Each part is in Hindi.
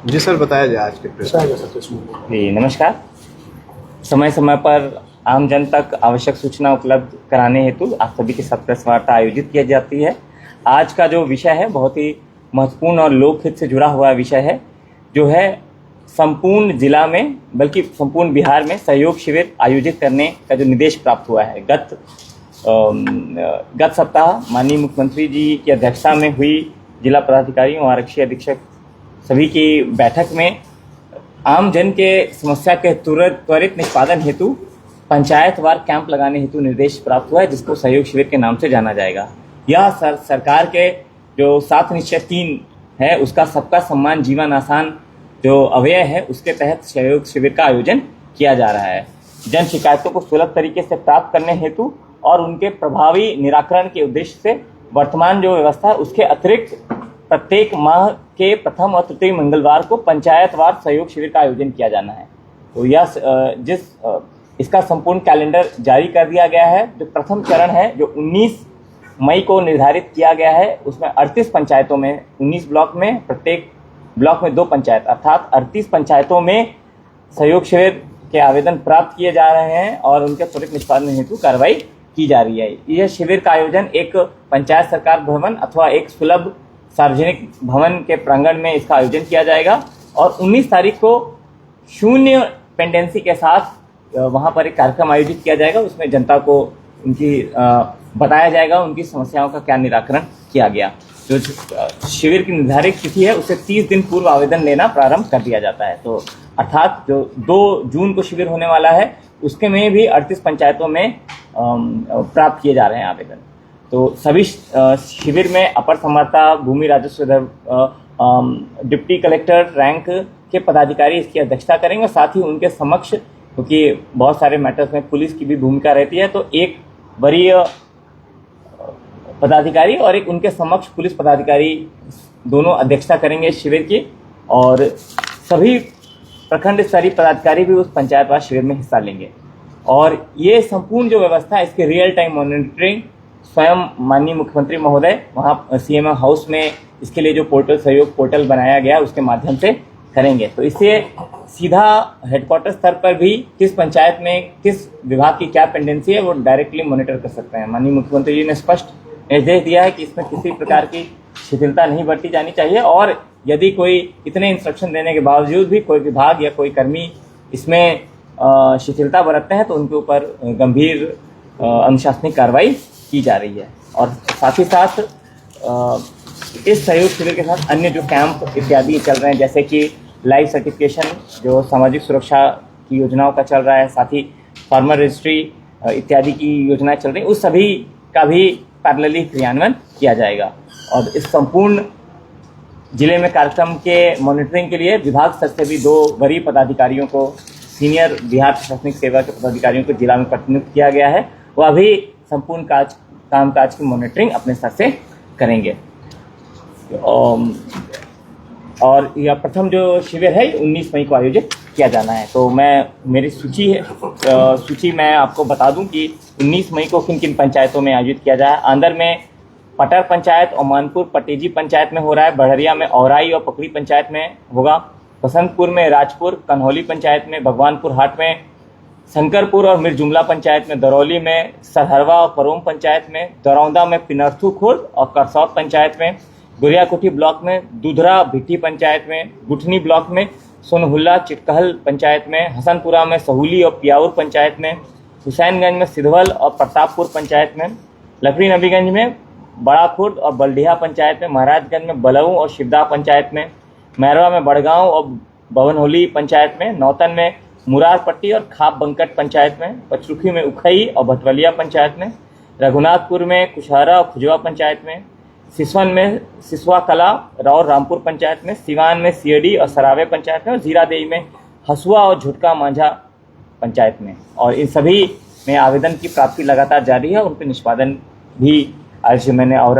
जी सर, बताया जाए आज के प्रेस जी नमस्कार। समय समय पर आम जन तक आवश्यक सूचना उपलब्ध कराने हेतु आप सभी के साथ प्रेस वार्ता आयोजित की जाती है। आज का जो विषय है बहुत ही महत्वपूर्ण और लोकहित से जुड़ा हुआ विषय है, जो है संपूर्ण जिला में बल्कि संपूर्ण बिहार में सहयोग शिविर आयोजित करने का जो निर्देश प्राप्त हुआ है। गत सप्ताह माननीय मुख्यमंत्री जी की अध्यक्षता में हुई जिला पदाधिकारियों और आरक्षी अधीक्षक सभी की बैठक में आम जन के समस्या के त्वरित निष्पादन हेतु पंचायतवार कैंप लगाने हेतु निर्देश प्राप्त हुआ है, जिसको सहयोग शिविर के नाम से जाना जाएगा। यह सरकार के जो 7 निश्चय 3 है उसका सबका सम्मान जीवन आसान जो अव्यय है उसके तहत सहयोग शिविर का आयोजन किया जा रहा है। जन शिकायतों को सुलभ तरीके से प्राप्त करने हेतु और उनके प्रभावी निराकरण के उद्देश्य से वर्तमान जो व्यवस्था है उसके अतिरिक्त प्रत्येक माह के प्रथम और तृतीय मंगलवार को पंचायतवार सहयोग शिविर का आयोजन किया जाना है। तो यह इसका संपूर्ण कैलेंडर जारी कर दिया गया है। जो प्रथम चरण है जो 19 मई को निर्धारित किया गया है, उसमें 38 पंचायतों में 19 ब्लॉक में, प्रत्येक ब्लॉक में 2 पंचायत अर्थात 38 पंचायतों में सहयोग शिविर के आवेदन प्राप्त किए जा रहे हैं और उनके त्वरित निष्पादन हेतु कार्रवाई की जा रही है। यह शिविर का आयोजन एक पंचायत सरकार भवन अथवा एक सुलभ सार्वजनिक भवन के प्रांगण में इसका आयोजन किया जाएगा और 19 तारीख को शून्य पेंडेंसी के साथ वहां पर एक कार्यक्रम आयोजित किया जाएगा। उसमें जनता को उनकी बताया जाएगा उनकी समस्याओं का क्या निराकरण किया गया। जो शिविर की निर्धारित तिथि है उससे 30 दिन पूर्व आवेदन लेना प्रारंभ कर दिया जाता है। तो अर्थात जो 2 जून को शिविर होने वाला है उसके में भी 38 पंचायतों में प्राप्त किए जा रहे हैं आवेदन। तो सभी शिविर में अपर संवाददाता, भूमि राजस्व डिप्टी कलेक्टर रैंक के पदाधिकारी इसकी अध्यक्षता करेंगे और साथ ही उनके समक्ष, क्योंकि बहुत सारे मैटर्स में पुलिस की भी भूमिका रहती है, तो एक वरीय पदाधिकारी और एक उनके समक्ष पुलिस पदाधिकारी दोनों अध्यक्षता करेंगे शिविर की और सभी प्रखंड स्तरीय पदाधिकारी भी उस पंचायतवार शिविर में हिस्सा लेंगे। और ये संपूर्ण जो व्यवस्था है इसके रियल टाइम मॉनिटरिंग स्वयं माननीय मुख्यमंत्री महोदय वहाँ सीएम हाउस में इसके लिए जो पोर्टल सहयोग पोर्टल बनाया गया उसके माध्यम से करेंगे। तो इससे सीधा हेडक्वार्टर स्तर पर भी किस पंचायत में किस विभाग की क्या पेंडेंसी है वो डायरेक्टली मॉनिटर कर सकते हैं। माननीय मुख्यमंत्री जी ने स्पष्ट निर्देश दिया है कि इसमें किसी प्रकार की शिथिलता नहीं बरती जानी चाहिए और यदि कोई इतने इंस्ट्रक्शन देने के बावजूद भी कोई विभाग या कोई कर्मी इसमें शिथिलता बरतते हैं तो उनके ऊपर गंभीर अनुशासनिक कार्रवाई की जा रही है। और साथ ही साथ इस सहयोग शिविर के साथ अन्य जो कैंप इत्यादि चल रहे हैं, जैसे कि लाइफ सर्टिफिकेशन जो सामाजिक सुरक्षा की योजनाओं का चल रहा है, साथ ही फार्मर रजिस्ट्री इत्यादि की योजनाएं चल रही हैं, उस सभी का भी पैरेलली क्रियान्वयन किया जाएगा। और इस संपूर्ण जिले में कार्यक्रम के मॉनिटरिंग के लिए विभाग स्तर से भी 2 वरीय पदाधिकारियों को, सीनियर बिहार प्रशासनिक सेवा के पदाधिकारियों को जिला में प्रतिनियुक्त किया गया है। वह भी संपूर्ण कामकाज की मॉनिटरिंग अपने स्तर से करेंगे। और यह प्रथम जो शिविर है 19 मई को आयोजित किया जाना है। तो मेरी सूची मैं आपको बता दूं कि 19 मई को किन किन पंचायतों में आयोजित किया जाए। आंदर में पटर पंचायत और मानपुर पटेजी पंचायत में हो रहा है। बढ़रिया में औराई और पकड़ी पंचायत में होगा। बसंतपुर में राजपुर, कन्हौली पंचायत में, भगवानपुर हाट में, शंकरपुर और मिरजुमला पंचायत में, दरौली में, सरहरवा और परोम पंचायत में, दरौंदा में, पिनर्थू खुर्द और करसौत पंचायत में, गुरियाकोठी ब्लॉक में, दुधरा भिट्टी पंचायत में, गुठनी ब्लॉक में, सोनहुल्ला चिटकहल पंचायत में, हसनपुरा में, सहूली और पियाउर पंचायत में, हुसैनगंज में, सिधवल और प्रतापपुर पंचायत में, लकड़ी नबीगंज में, बड़ा खुर्द और बलडीहा पंचायत में, महाराजगंज में बलऊ और शिवदा पंचायत में, मैरवा में बड़गांव और बवनहोली पंचायत में, नौतन में मुरारपट्टी और खाप बंकट पंचायत में, पचरुखी में उखई और भटवलिया पंचायत में, रघुनाथपुर में कुशहरा और खुजवा पंचायत में, सिसवन में सिसवा कला और रामपुर पंचायत में, सिवान में सियडी और सरावे पंचायत में, और जीरादेई में हसुआ और झुटका मांझा पंचायत में। और इन सभी में आवेदन की प्राप्ति लगातार जारी है। उनके निष्पादन भी आज मैंने और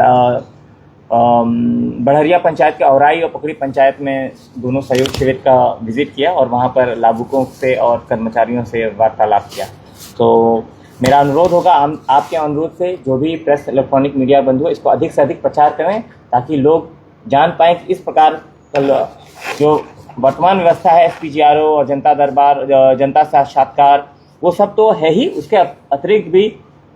बढ़रिया पंचायत के औराई और पकड़ी पंचायत में दोनों सहयोग शिविर का विजिट किया और वहाँ पर लाभुकों से और कर्मचारियों से वार्तालाप किया। तो मेरा अनुरोध होगा आपके अनुरोध से जो भी प्रेस इलेक्ट्रॉनिक मीडिया बंधु है इसको अधिक से अधिक प्रचार करें ताकि लोग जान पाएँ कि इस प्रकार जो वर्तमान व्यवस्था है SPGRO और जनता दरबार, जनता साक्षात्कार, वो सब तो है ही। उसके अतिरिक्त भी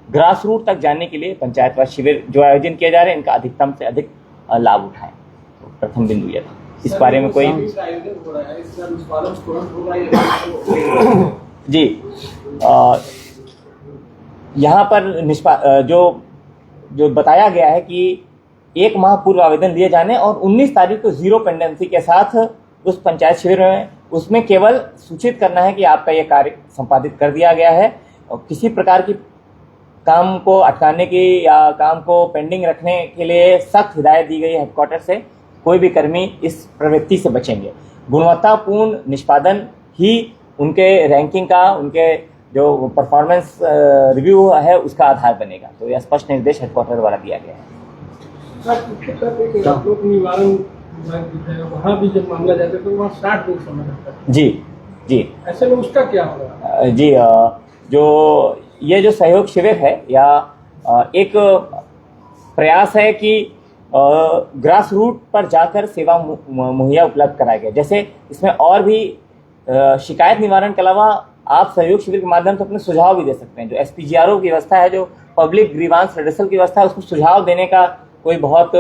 ग्रास रूट तक जाने के लिए पंचायतवार शिविर जो आयोजन किए जा रहे हैं, इनका अधिकतम से अधिक लाभ उठाएं। तो प्रथम बिंदु यह था। इस बारे में कोई जी यहाँ पर जो बताया गया है कि 1 माह पूर्व आवेदन लिए जाने और 19 तारीख को जीरो पेंडेंसी के साथ उस पंचायत शिविर में उसमें केवल सूचित करना है कि आपका ये कार्य संपादित कर दिया गया है, और किसी प्रकार की काम को अटकाने की या काम को पेंडिंग रखने के लिए सख्त हिदायत दी गई है हेडक्वार्टर से। कोई भी कर्मी इस प्रवृत्ति से बचेंगे। गुणवत्तापूर्ण निष्पादन ही उनके रैंकिंग का, उनके जो परफॉर्मेंस रिव्यू है उसका आधार बनेगा। तो यह स्पष्ट निर्देश हेडक्वार्टर द्वारा दिया गया है। निवारण वहाँ भी जब मामला जाता है तो वहाँ 60 लोग समय लगता है। जी ऐसे में उसका क्या होगा? जी जो सहयोग शिविर है या एक प्रयास है कि ग्रास रूट पर जाकर सेवा मुहैया उपलब्ध कराया गया। जैसे इसमें और भी शिकायत निवारण के अलावा आप सहयोग शिविर के माध्यम से अपने सुझाव भी दे सकते हैं। जो SPGRO की व्यवस्था है, जो पब्लिक ग्रीवांस रिड्रेसल की व्यवस्था है, उसमें सुझाव देने का कोई बहुत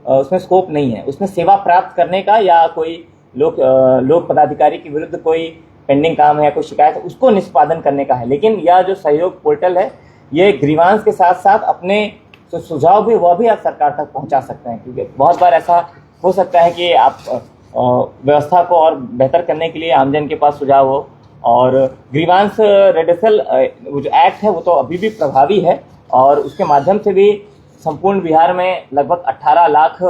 उसमें स्कोप नहीं है। उसमें सेवा प्राप्त करने का या कोई लोक पदाधिकारी के विरुद्ध कोई पेंडिंग काम है या कोई शिकायत है, उसको निष्पादन करने का है। लेकिन यह जो सहयोग पोर्टल है, ये ग्रीवांस के साथ साथ अपने सुझाव भी वह भी आप सरकार तक पहुंचा सकते हैं। क्योंकि बहुत बार ऐसा हो सकता है कि आप व्यवस्था को और बेहतर करने के लिए आमजन के पास सुझाव हो, और ग्रीवांस रिड्रेसल जो एक्ट है वो तो अभी भी प्रभावी है, और उसके माध्यम से भी संपूर्ण बिहार में लगभग 18 लाख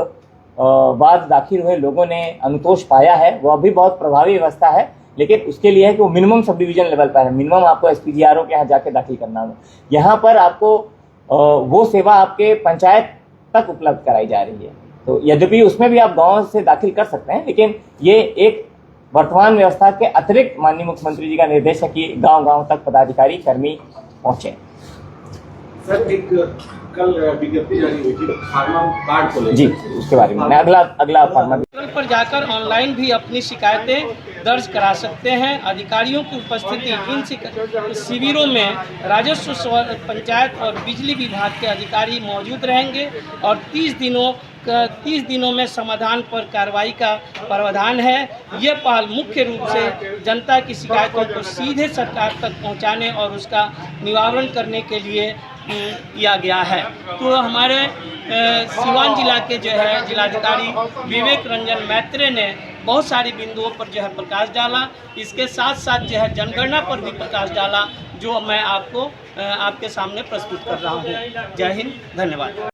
वाद दाखिल हुए लोगों ने अनुतोष पाया है। वह भी बहुत प्रभावी व्यवस्था है, लेकिन उसके लिए है कि वो मिनिमम सब डिवीजन लेवल पर है। मिनिमम आपको SPGRO के यहाँ जाके दाखिल करना होगा। यहाँ पर आपको वो सेवा आपके पंचायत तक उपलब्ध कराई जा रही है। तो यद्यपि उसमें भी आप गांव से दाखिल कर सकते हैं, लेकिन ये एक वर्तमान व्यवस्था के अतिरिक्त माननीय मुख्यमंत्री जी का निर्देश है कि गांव-गांव तक पदाधिकारी कर्मी पहुंचे। सर, एक कल विज्ञप्ति जारी हुई थी फार्मा कार्ड को लेकर, जी उसके बारे में अगला फार्मा पर जाकर ऑनलाइन भी अपनी शिकायतें दर्ज करा सकते हैं। अधिकारियों की उपस्थिति इन शिविरों में राजस्व, पंचायत और बिजली विभाग के अधिकारी मौजूद रहेंगे, और 30 दिनों में समाधान पर कार्रवाई का प्रावधान है। ये पहल मुख्य रूप से जनता की शिकायतों को सीधे सरकार तक पहुंचाने और उसका निवारण करने के लिए किया गया है। तो हमारे सिवान जिला के जो है जिलाधिकारी विवेक रंजन मैत्रे ने बहुत सारी बिंदुओं पर जो है प्रकाश डाला। इसके साथ साथ जो है जनगणना पर भी प्रकाश डाला, जो मैं आपको आपके सामने प्रस्तुत कर रहा हूँ। जय हिंद, धन्यवाद।